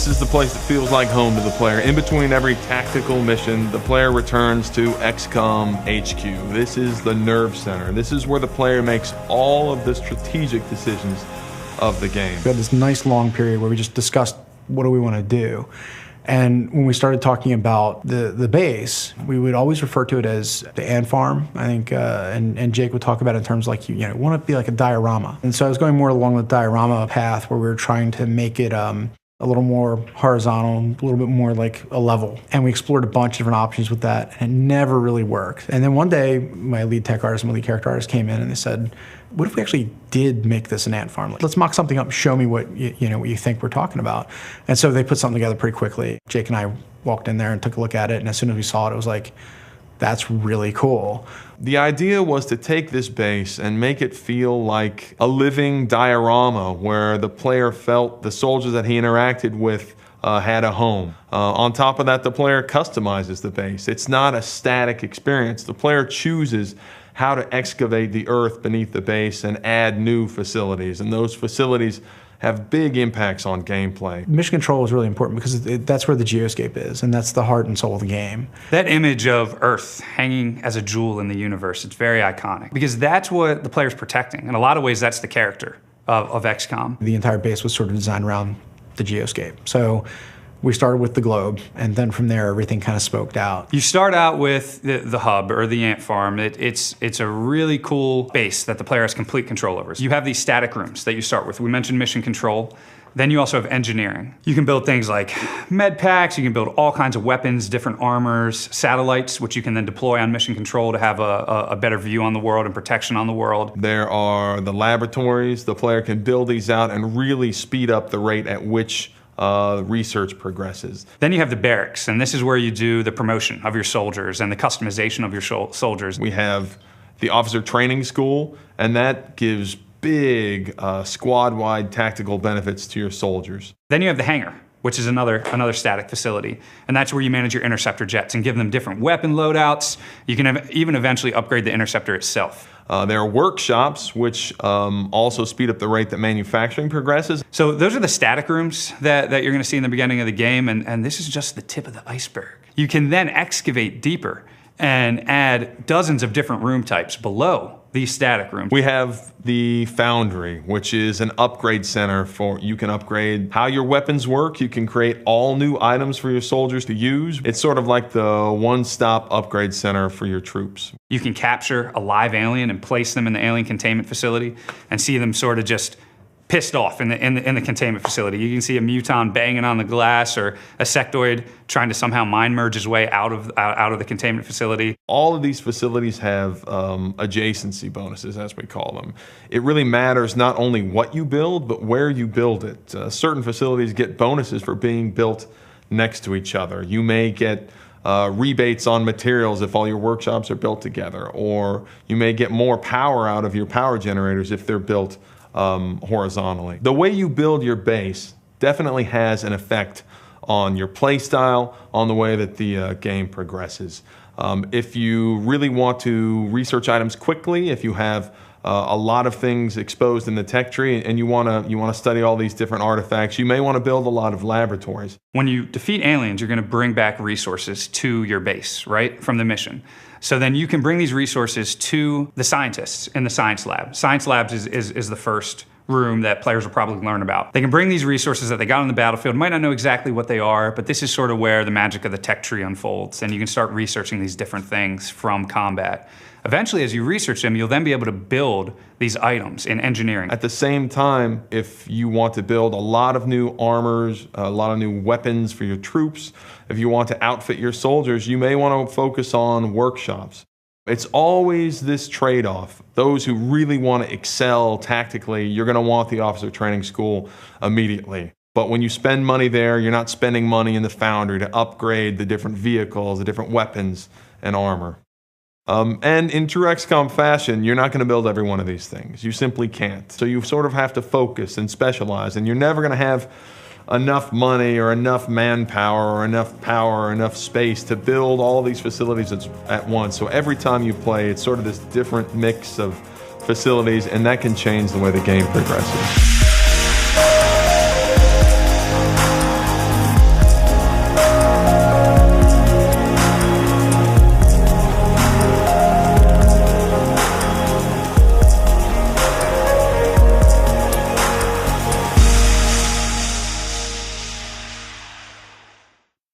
This is the place that feels like home to the player. In between every tactical mission, the player returns to XCOM HQ. This is the nerve center. This is where the player makes all of the strategic decisions of the game. We had this nice long period where we just discussed what do we want to do. And when we started talking about the base, we would always refer to it as the ant farm, I think, and Jake would talk about it in terms like, you know, want to be like a diorama. And so I was going more along the diorama path where we were trying to make it a little more horizontal, a little bit more like a level. And we explored a bunch of different options with that, and it never really worked. And then one day, my lead tech artist and my lead character artist came in and they said, what if we actually did make this an ant farm? Like, let's mock something up and show me what what you think we're talking about. And so they put something together pretty quickly. Jake and I walked in there and took a look at it, and as soon as we saw it, it was like, that's really cool. The idea was to take this base and make it feel like a living diorama where the player felt the soldiers that he interacted with had a home. On top of that, the player customizes the base. It's not a static experience. The player chooses how to excavate the earth beneath the base and add new facilities, and those facilities have big impacts on gameplay. Mission control is really important because that's where the geoscape is, and that's the heart and soul of the game. That image of Earth hanging as a jewel in the universe, it's very iconic because that's what the player's protecting. In a lot of ways, that's the character of XCOM. The entire base was sort of designed around the geoscape. So we started with the globe, and then from there, everything kind of smoked out. You start out with the hub, or the ant farm. It's a really cool base that the player has complete control over. So you have these static rooms that you start with. We mentioned mission control. Then you also have engineering. You can build things like med packs, you can build all kinds of weapons, different armors, satellites, which you can then deploy on mission control to have a better view on the world and protection on the world. There are the laboratories. The player can build these out and really speed up the rate at which research progresses. Then you have the barracks, and this is where you do the promotion of your soldiers and the customization of your soldiers. We have the officer training school, and that gives big squad-wide tactical benefits to your soldiers. Then you have the hangar, which is another static facility, and that's where you manage your interceptor jets and give them different weapon loadouts. You can even eventually upgrade the interceptor itself. There are workshops, which also speed up the rate that manufacturing progresses. So those are the static rooms that you're going to see in the beginning of the game, and this is just the tip of the iceberg. You can then excavate deeper and add dozens of different room types below these static rooms. We have the Foundry, which is an upgrade center for, you can upgrade how your weapons work. You can create all new items for your soldiers to use. It's sort of like the one-stop upgrade center for your troops. You can capture a live alien and place them in the alien containment facility and see them sort of just pissed off in the containment facility. You can see a muton banging on the glass, or a sectoid trying to somehow mind merge his way out of the containment facility. All of these facilities have adjacency bonuses, as we call them. It really matters not only what you build, but where you build it. Certain facilities get bonuses for being built next to each other. You may get rebates on materials if all your workshops are built together, or you may get more power out of your power generators if they're built horizontally. The way you build your base definitely has an effect on your play style, on the way that the game progresses. If you really want to research items quickly, if you have a lot of things exposed in the tech tree and you want to study all these different artifacts, you may want to build a lot of laboratories. When you defeat aliens, you're going to bring back resources to your base, right, from the mission. So then you can bring these resources to the scientists in the science lab. Science labs is the first room that players will probably learn about. They can bring these resources that they got on the battlefield, might not know exactly what they are, but this is sort of where the magic of the tech tree unfolds, and you can start researching these different things from combat. Eventually, as you research them, you'll then be able to build these items in engineering. At the same time, if you want to build a lot of new armors, a lot of new weapons for your troops, if you want to outfit your soldiers, you may want to focus on workshops. It's always this trade-off. Those who really want to excel tactically, you're going to want the officer training school immediately. But when you spend money there, you're not spending money in the Foundry to upgrade the different vehicles, the different weapons and armor. And in true XCOM fashion, you're not going to build every one of these things. You simply can't. So you sort of have to focus and specialize, and you're never going to have enough money or enough manpower or enough power or enough space to build all these facilities at once. So every time you play, it's sort of this different mix of facilities, and that can change the way the game progresses.